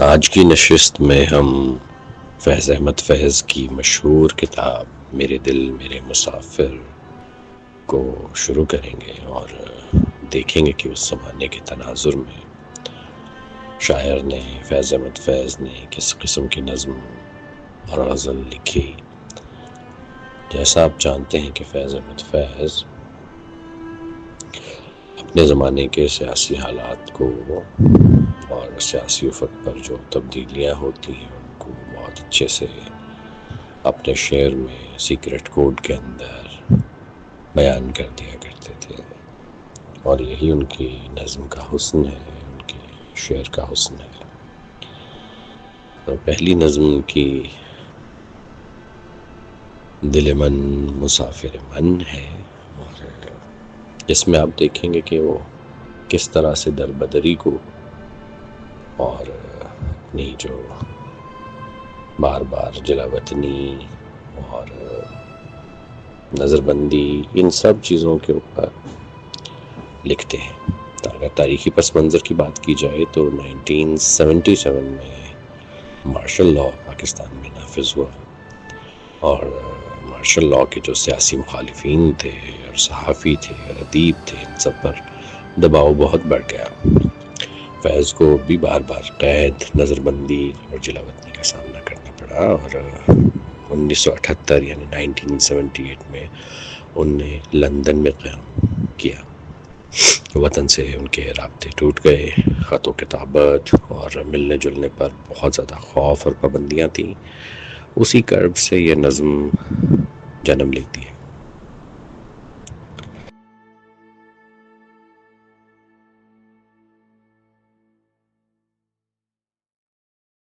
آج کی نشست میں ہم فیض احمد فیض کی مشہور کتاب میرے دل میرے مسافر کو شروع کریں گے اور دیکھیں گے کہ اس زمانے کے تناظر میں شاعر نے فیض احمد فیض نے کس قسم کی نظم اور غزل لکھی۔ جیسا آپ جانتے ہیں کہ فیض احمد فیض اپنے زمانے کے سیاسی حالات کو اور سیاسی افق پر جو تبدیلیاں ہوتی ہیں ان کو بہت اچھے سے اپنے شعر میں سیکرٹ کوڈ کے اندر بیان کر دیا کرتے تھے، اور یہی ان کی نظم کا حسن ہے، ان کے شعر کا حسن ہے۔ تو پہلی نظم کی دل من مسافر من ہے، اور اس میں آپ دیکھیں گے کہ وہ کس طرح سے در بدری کو اور اپنی جو بار بار جلا وطنی اور نظر بندی ان سب چیزوں کے اوپر لکھتے ہیں۔ اگر تاریخی پس منظر کی بات کی جائے تو 1977 میں مارشل لاء پاکستان میں نافذ ہوا، اور مارشل لاء کے جو سیاسی مخالفین تھے اور صحافی تھے اور ادیب تھے، ان سب پر دباؤ بہت بڑھ گیا۔ فیض کو بھی بار بار قید، نظر بندی اور جلا وطنی کا سامنا کرنا پڑا، اور 1978 یعنی 1978 میں ان نے لندن میں قیام کیا۔ وطن سے ان کے رابطے ٹوٹ گئے، خط و کتابت اور ملنے جلنے پر بہت زیادہ خوف اور پابندیاں تھیں۔ اسی کرب سے یہ نظم جنم لیتی ہے۔